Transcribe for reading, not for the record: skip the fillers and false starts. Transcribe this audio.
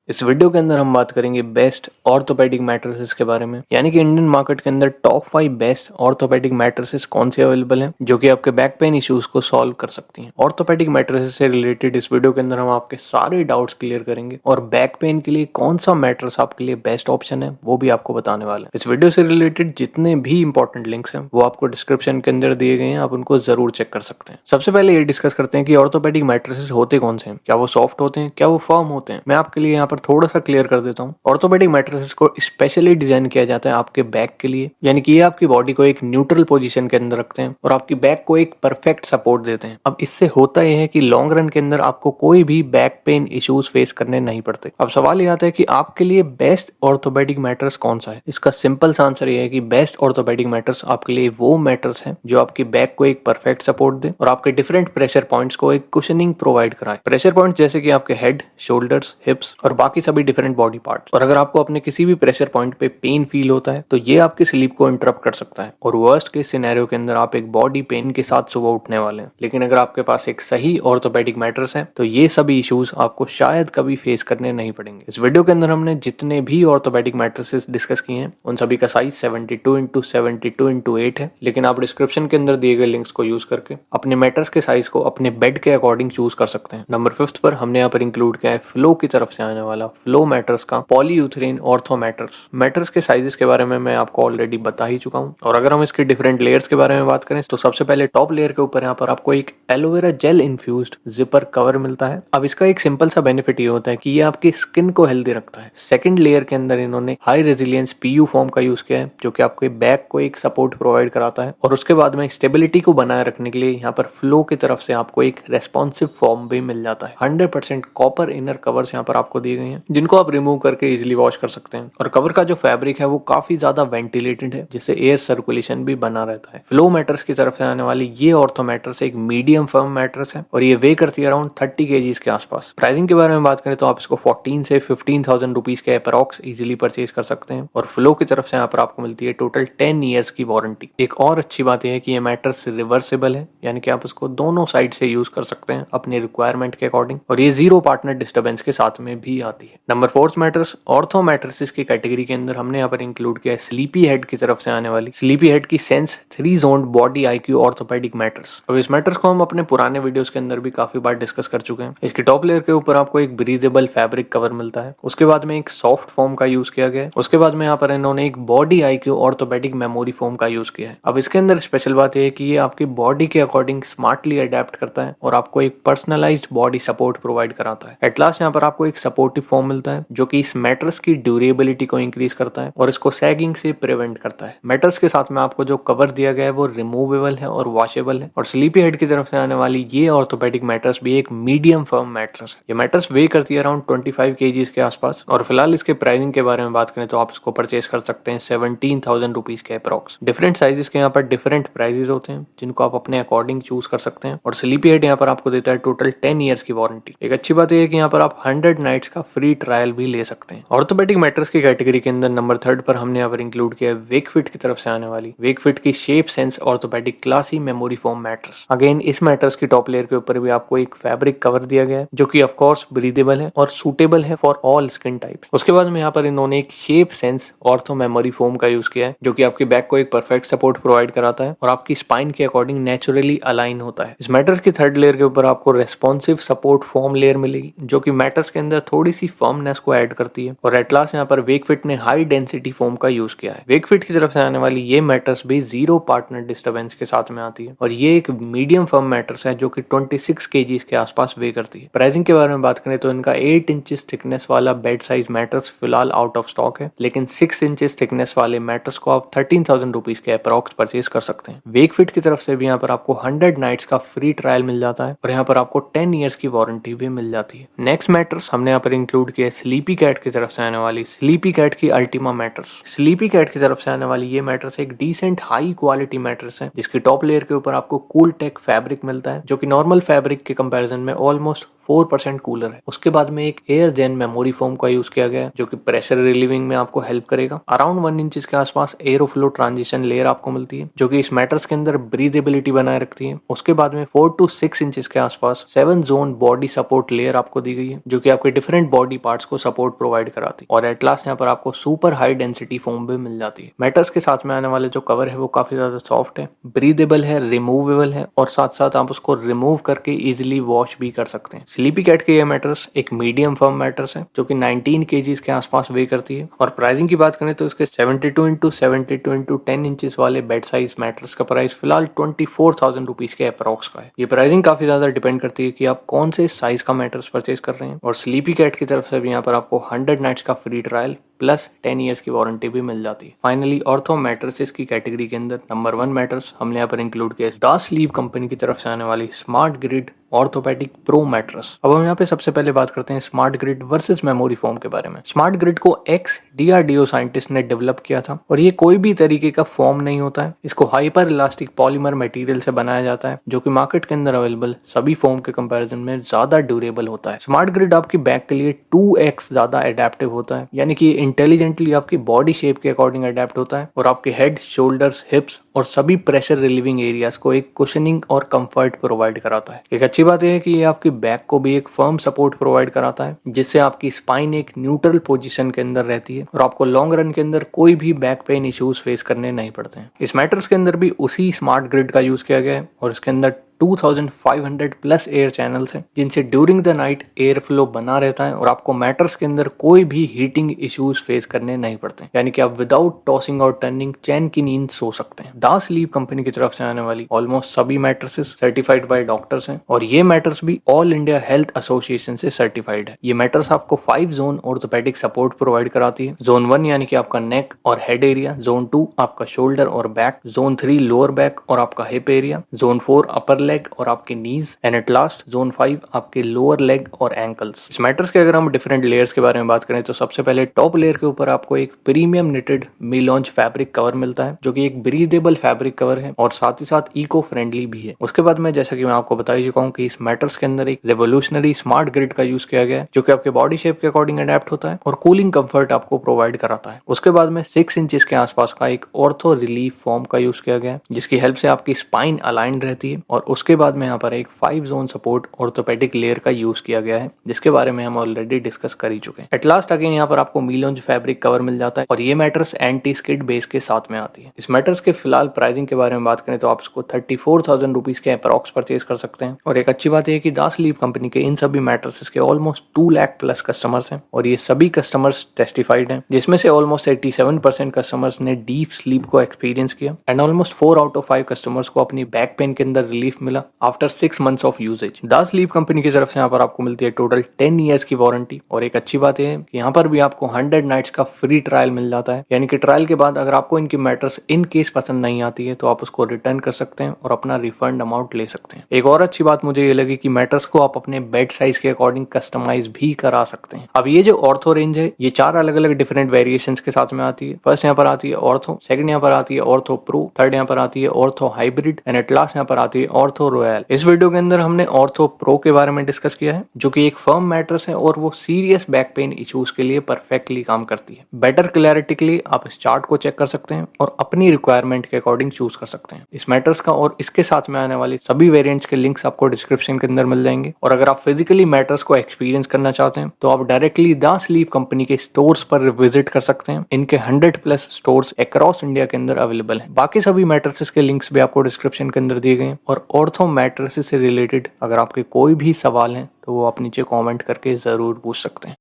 इस वीडियो के अंदर हम बात करेंगे बेस्ट ऑर्थोपेडिक मैट्रेसेस के बारे में, यानी कि इंडियन मार्केट के अंदर टॉप 5 बेस्ट ऑर्थोपेडिक मैट्रेसेस कौन से अवेलेबल हैं जो कि आपके बैक पेन इश्यूज को सॉल्व कर सकती हैं। ऑर्थोपेडिक मैट्रेसेस से रिलेटेड इस वीडियो के अंदर हम आपके सारे डाउट्स क्लियर करेंगे और बैक पेन के लिए कौन सा मैट्रेस आपके लिए बेस्ट ऑप्शन है वो भी आपको बताने वाले हैं। इस वीडियो से रिलेटेड जितने भी इंपॉर्टेंट लिंक्स हैं वो आपको डिस्क्रिप्शन के अंदर दिए गए हैं, आप उनको जरूर चेक कर सकते हैं। सबसे पहले ये डिस्कस करते हैं कि ऑर्थोपेडिक मैट्रेसेस होते कौन से हैं, क्या वो सॉफ्ट होते हैं, क्या वो फर्म होते हैं। मैं आपके लिए यहाँ पर थोड़ा सा क्लियर कर देता हूँ। ऑर्थोपेडिक मैट्रेसेस को स्पेशली डिजाइन किया जाता है आपके बैक के लिए, यानी कि ये आपकी बॉडी को एक न्यूट्रल पोजीशन के अंदर रखते हैं और आपकी बैक को एक परफेक्ट सपोर्ट देते हैं। अब इससे होता यह है कि लॉन्ग रन के अंदर आपको कोई भी बैक पेन इश्यूज फेस करने नहीं पड़ते। अब सवाल ये आता है कि आपके लिए बेस्ट ऑर्थोपेडिक मैट्रेस कौन सा है। इसका सिंपल सा आंसर ये है कि बेस्ट ऑर्थोपेडिक मैट्रेस आपके लिए वो मैट्रेस है जो आपकी बैक को एक परफेक्ट सपोर्ट दे और आपके डिफरेंट प्रेशर पॉइंट्स को एक कुशनिंग प्रोवाइड कराए। प्रेशर पॉइंट जैसे कि आपके हेड, शोल्डर्स, हिप्स और बाकी सभी डिफरेंट बॉडी पार्ट्स। और अगर आपको अपने किसी भी प्रेशर पॉइंट पे पेन फील होता है तो ये आपकी स्लीप को इंटरप्ट कर सकता है और वर्स्ट केस सिनेरियो के अंदर आप एक बॉडी पेन के साथ सुबह उठने वाले हैं। लेकिन अगर आपके पास एक सही ऑर्थोपेडिक मैट्रेस है तो ये सभी इश्यूज आपको शायद कभी फेस करने नहीं पड़ेंगे। इस वीडियो के अंदर हमने जितने भी ऑर्थोपेडिक मैट्रेसेस डिस्कस किए हैं उन सभी का साइज 72x72x8 है, लेकिन आप डिस्क्रिप्शन के अंदर दिए गए लिंक्स को यूज करके अपने मैट्रेस के साइज को अपने बेड के अकॉर्डिंग चूज कर सकते हैं। नंबर 5 पर हमने यहाँ पर इंक्लूड किया है फ्लो की तरफ से आने वाला फ्लो मैट्रेस का पॉलीयूथेरिन ऑर्थो मैट्रेस। मैट्रेस के साइजेस के बारे में मैं आपको ऑलरेडी बता ही चुका हूँ। और अगर हम इसके डिफरेंट लेयर्स के बारे में बात करें तो सबसे पहले टॉप लेयर के ऊपर यहाँ पर आपको एक aloe vera gel infused zipper cover मिलता है। अब इसका एक सिंपल सा बेनिफिट ये होता है कि ये आपकी स्किन को हेल्दी रखता है। सेकंड लेयर के अंदर इन्होंने हाई रेजिलियंस पीयू फॉर्म का यूज किया है जो कि आपके बैक को एक सपोर्ट प्रोवाइड कराता है। और उसके बाद में स्टेबिलिटी को बनाए रखने के लिए यहाँ पर फ्लो की तरफ से आपको एक रेस्पॉन्सिव फॉर्म भी मिल जाता है। 100% कॉपर इनर कवर्स यहाँ पर आपको दिए गए हैं जिनको आप रिमूव करके इजिली वॉश कर सकते हैं। और कवर का जो फैब्रिक है वो काफी ज्यादा वेंटिलेटेड है जिससे एयर सर्कुलेशन भी बना रहता है। फ्लो मैट्रेस की तरफ से आने वाली ये ऑर्थो मैट्रेस एक मीडियम फर्म मैट्रेस है और ये वे करती है अराउंड 30 kg के आसपास। प्राइसिंग के बारे में बात करें तो आप इसको 14 से 15,000 रुपीज के अप्रॉक्स इजिली परचेज कर सकते हैं। और फ्लो की तरफ से यहाँ पर आपको मिलती है टोटल 10 ईयर्स की वारंटी। एक और अच्छी बात यह है कि ये मैट्रेस रिवर्सिबल है, यानी कि आप इसको दोनों साइड से यूज कर सकते हैं अपनी रिक्वायरमेंट के अकॉर्डिंग और ये जीरो पार्टनर डिस्टर्बेंस के साथ में भी आती है। नंबर 4 मैट्रेस ऑर्थो मैट्रेसेस की कैटेगरी के अंदर हमने यहाँ पर इंक्लूड किया है स्लीपी हेड की तरफ से आने वाली स्लीपी हेड की sense 3 zoned body IQ orthopaedic mattress. अब इस मैट्रेस को हम अपने पुराने वीडियोस के अंदर भी काफी बार डिस्कस कर चुके हैं। इसके टॉप लेयर के ऊपर आपको एक ब्रीजेबल फैब्रिक कवर मिलता है, उसके बाद में एक सॉफ्ट फोम का यूज किया गया है, उसके बाद में यहाँ पर इन्होंने एक body IQ orthopaedic memory foam का यूज किया है। अब इसके अंदर स्पेशल बात यह है कि ये आपकी बॉडी के अकॉर्डिंग स्मार्टली अडेप्ट करता है और आपको एक पर्सनलाइज्ड बॉडी सपोर्ट प्रोवाइड कराता है। एट लास्ट यहाँ पर आपको एक सपोर्टिव फोम मिलता है जो कि इस मैट्रेस की ड्यूरेबिलिटी को इंक्रीज करता है और इसको सैगिंग से प्रिवेंट करता है। मैट्रेस के साथ में आपको जो कवर दिया गया है वो रिमूवेबल है और वॉशेबल है। और स्लीपी हेड की तरफ से आने वाली ये ऑर्थोपेडिक मैट्रेस भी एक मीडियम फर्म मैट्रेस है। ये मैट्रेस वे करती है अराउंड 25 kg के आसपास और फिलहाल इसके प्राइसिंग के बारे में बात करें तो आप इसको परचेज कर सकते हैं 17,000 रुपीज के अप्रॉक्स। डिफरेंट साइजेस के यहाँ पर डिफरेंट प्राइजेस होते हैं जिनको आप अपने अकॉर्डिंग चूज कर सकते हैं। और स्लीपी हेड यहाँ पर आपको देता है टोटल 10 ईयर्स की वारंटी। एक अच्छी बात यह है कि यहाँ पर आप 100 नाइट्स का फ्री ट्रायल भी ले सकते हैं। ऑर्थोपेडिक मैट्रेस की कैटेगरी के अंदर नंबर 3 पर हमने यहाँ पर इंक्लूड किया है वेकफिट की तरफ से आने वाली वेकफिट की shape sense orthopaedic classy memory foam mattress. Again इस मैट्रेस की टॉप लेयर के ऊपर भी आपको एक फैब्रिक कवर दिया गया है जो कि ऑफ कोर्स ब्रीदेबल है और सूटेबल है फॉर ऑल स्किन टाइप्स। उसके बाद में यहाँ पर इन्होंने एक shape sense ortho memory foam का यूज किया है जो कि आपके बैक को एक परफेक्ट सपोर्ट प्रोवाइड कराता है और आपकी स्पाइन के अकॉर्डिंग नेचुरली अलाइन होता है। इस मैट्रेस की थर्ड लेयर के ऊपर आपको रेस्पॉन्सिव सपोर्ट फोम लेयर मिलेगी जो कि मैट्रेस के अंदर थोड़ी सी फर्मनेस को ऐड करती है। और एट लास्ट यहाँ पर वेकफिट ने हाई डेंसिटी फोम का यूज किया है। वेकफिट की तरफ से आने वाली ये मैट्रेस भी जीरो पार्टनर डिस्टर्बेंस के साथ में आती है और ये एक मीडियम फर्म मैट्रेस है जो कि 26 kg के आसपास वे करती है। प्राइसिंग के बारे में बात करें तो इनका 8 इंचेस थिकनेस वाला बेड साइज मैट्रेस फिलहाल आउट ऑफ स्टॉक है, लेकिन 6 इंचेस थिकनेस वाले मैट्रेस को आप 13,000 रुपीज के अप्रॉक्स परचेज कर सकते हैं। वेकफिट की तरफ से भी यहाँ पर आपको 100 नाइट्स का फ्री ट्रायल मिल जाता है और यहाँ पर आपको 10 ईयर्स की वारंटी भी मिल जाती है। नेक्स्ट मैट्रेस हमने यहाँ पर इंक्लूड किया है स्लीपी कैट की तरफ से आने वाली स्लीपी कैट की अल्टीमा मैट्रेस। स्लीपी कैट की तरफ से आने वाली ये मैट्रेस एक डिसेंट हाई क्वालिटी मैट्रेस है जिसकी टॉप लेयर के ऊपर आपको कूल टेक फैब्रिक मिलता है जो कि नॉर्मल फैब्रिक के कंपैरिजन में ऑलमोस्ट 4% कूलर है। उसके बाद में एक एयर जेन मेमोरी फोम का यूज किया गया है जो कि प्रेशर रिलीविंग में आपको हेल्प करेगा। अराउंड 1 इंच के आसपास एरोफ्लो ट्रांजिशन लेयर आपको मिलती है जो कि इस मैट्रेस के अंदर ब्रीदेबिलिटी बनाए रखती है। उसके बाद में 4 to 6 इंच के आसपास 7 जोन बॉडी सपोर्ट लेयर आपको दी गई है जो कि आपके डिफरेंट बॉडी पार्ट्स को सपोर्ट प्रोवाइड कराती है। और एट लास्ट यहाँ पर आपको सुपर हाई डेंसिटी फोम भी मिल जाती है। मैट्रेस के साथ में आने वाले जो कवर है वो काफी ज्यादा सॉफ्ट है, ब्रीदेबल है, रिमूवेबल है और साथ साथ आप उसको रिमूव करके इजिली वॉश भी कर सकते हैं। स्लीपी कैट की यह मैट्रेस एक मीडियम फर्म मैट्रेस है जो कि 19 kgs के आसपास वे करती है। और प्राइसिंग की बात करें तो इसके 72x72x10 इंचेस वाले बेड साइज मैट्रेस का प्राइस फिलहाल 24,000 रुपीज के अप्रॉक्स का है। ये प्राइसिंग काफी ज्यादा डिपेंड करती है कि आप कौन से साइज का मैट्रेस परचेज कर रहे हैं। और स्लीपी कैट की तरफ से भी यहाँ पर आपको 100 नाइट्स का फ्री ट्रायल प्लस 10 ईयर्स की वारंटी भी मिल जाती है। फाइनली ऑर्थो मैट्रेसेस की कैटेगरी के अंदर नंबर 1 मैट्रेस हमने यहाँ पर इंक्लूड किया दा स्लीप कंपनी की तरफ से आने वाली smart grid orthopaedic pro mattress. अब हम यहाँ पे सबसे पहले बात करते हैं smart grid versus memory foam के बारे में। स्मार्ट ग्रिड को एक्स DRDO साइंटिस्ट ने डेवलप किया था और ये कोई भी तरीके का फोम नहीं होता है। इसको हाइपर इलास्टिक पॉलीमर मटेरियल से बनाया जाता है जो कि मार्केट के अंदर अवेलेबल सभी फोम के कंपैरिजन में ज्यादा ड्यूरेबल होता है। स्मार्ट ग्रिड आपकी बैक के लिए 2x ज्यादा एडेप्टिव होता है, यानी कि इंटेलिजेंटली आपकी बॉडी शेप के अकॉर्डिंग अडेप्ट होता है और आपके हेड, शोल्डर्स, हिप्स और सभी प्रेशर रिलीविंग एरियाज को एक कुशनिंग और कंफर्ट प्रोवाइड कराता है। एक अच्छी बात यह है कि ये आपकी बैक को भी एक फर्म सपोर्ट प्रोवाइड कराता है जिससे आपकी स्पाइन एक न्यूट्रल पोजीशन के अंदर रहती है और आपको लॉन्ग रन के अंदर कोई भी बैक पेन इश्यूज फेस करने नहीं पड़ते हैं। इस मैट्रेस के अंदर भी उसी स्मार्ट ग्रिड का यूज किया गया है और इसके अंदर 2500 प्लस एयर चैनल्स हैं जिनसे during the night air flow बना रहता है और आपको मैट्रेस के अंदर कोई भी हीटिंग इश्यूज फेस करने नहीं पड़ते, यानी कि आप विदाउट टॉसिंग और टर्निंग चैन की नींद सो सकते हैं। दा स्लीप कंपनी की तरफ से आने वाली ऑलमोस्ट सभी मैट्रेसेस सर्टिफाइड बाय डॉक्टर्स हैं और ये मैट्रेस भी ऑल इंडिया हेल्थ एसोसिएशन से सर्टिफाइड है। ये मैट्रेस आपको 5 जोन ऑर्थोपेडिक सपोर्ट प्रोवाइड कराती है। जोन 1 यानी कि आपका नेक और हेड एरिया, जोन 2 आपका शोल्डर और बैक, जोन 3 लोअर बैक और आपका हिप एरिया, जोन 4 अपर लेग और आपके knees and at last zone 5 आपके लोअर लेग और एंकल्स। इस मैट्रेस के अगर हम डिफरेंट लेयर्स के बारे में बात करें तो सबसे पहले टॉप लेयर के ऊपर आपको एक प्रीमियम निटेड मीलॉन्ज फैब्रिक कवर मिलता है जो कि एक ब्रीदेबल फैब्रिक कवर है और साथ ही साथ इको फ्रेंडली भी है। उसके बाद में जैसा कि मैं आपको बता चुका हूँ कि इस मैट्रेस के अंदर एक रेवोल्यूशनरी स्मार्ट ग्रिड का यूज किया गया है जो कि आपके बॉडी शेप के अकॉर्डिंग अडेप्ट होता है और कूलिंग कंफर्ट आपको प्रोवाइड कराता है। उसके बाद में 6 इंचेस के आसपास का एक ऑर्थो रिलीफ फॉर्म का यूज किया गया है जिसकी हेल्प से आपकी स्पाइन अलाइंड रहती है और उसके बाद में यहाँ पर एक 5 जोन सपोर्ट ऑर्थोपेडिक लेयर का यूज किया गया है जिसके बारे में हम ऑलरेडी डिस्कस कर ही चुके हैं। एट लास्ट अगेन यहाँ पर आपको मीलॉन्ज फैब्रिक कवर मिल जाता है और ये मैट्रेस एंटी स्किड बेस के साथ में आती है। इस मैट्रेस के फिलहाल प्राइसिंग के बारे में बात करें तो आप इसको 34,000 रुपीज के अप्रॉक्स परचेज कर सकते हैं। और एक अच्छी बात है कि दा स्लीप कंपनी के इन सभी मैट्रेसेस के ऑलमोस्ट 2 लाख प्लस कस्टमर्स हैं और ये सभी कस्टमर्स टेस्टिफाइड हैं जिसमें से ऑलमोस्ट 87% कस्टमर्स ने डीप स्लीप को एक्सपीरियंस किया and almost 4 out of 5 customers को अपनी बैक पेन के अंदर रिलीफ मिला आफ्टर 6 मंथ्स ऑफ यूजेज। दा स्लीप कंपनी की तरफ से यहाँ पर आपको मिलती है टोटल 10 ईयर्स की वारंटी और एक अच्छी बात है कि यहाँ पर भी आपको 100 नाइट्स का फ्री ट्रायल मिल जाता है, यानी कि ट्रायल के बाद अगर आपको इनकी मैट्रेस इन केस पसंद नहीं आती है तो आप उसको रिटर्न कर सकते हैं और अपना रिफंड अमाउंट ले सकते हैं। एक और अच्छी बात मुझे ये लगी कि मैट्रेस को आप अपने बेड साइज के अकॉर्डिंग कस्टमाइज भी करा सकते हैं। अब ये जो ऑर्थो रेंज है ये 4 अलग अलग डिफरेंट वेरिएशंस के साथ में आती है। फर्स्ट यहाँ पर आती है ऑर्थो, सेकंड यहाँ पर आती है ऑर्थो प्रो, थर्ड यहाँ पर आती है ortho hybrid and at last यहाँ पर आती है ऑर्थो रॉयल। इस वीडियो के अंदर हमने ऑर्थो प्रो के बारे में डिस्कस किया है जो कि एक फर्म मैट्रेस है और वो सीरियस बैक पेन इश्यूज के लिए परफेक्टली काम करती है। बेटर क्लैरिटी के लिए आप इस चार्ट को चेक कर सकते हैं और अपनी रिक्वायरमेंट के अकॉर्डिंग चूज कर सकते हैं। इस मैट्रेस का और इसके साथ में आने वाली सभी वेरिएंट्स के लिंक्स आपको डिस्क्रिप्शन के अंदर मिल जाएंगे और अगर आप फिजिकली मैट्रेस को एक्सपीरियंस करना चाहते हैं तो आप डायरेक्टली दा स्लीप कंपनी के स्टोर्स पर विजिट कर सकते हैं। इनके 100 प्लस स्टोर्स अक्रॉस इंडिया के अंदर अवेलेबल हैं। बाकी सभी मैट्रेसेस के लिंक्स भी आपको डिस्क्रिप्शन के अंदर दिए गए हैं और ऑर्थो मैट्रेसेस से रिलेटेड अगर आपके कोई भी सवाल हैं तो वो आप नीचे कमेंट करके जरूर पूछ सकते हैं।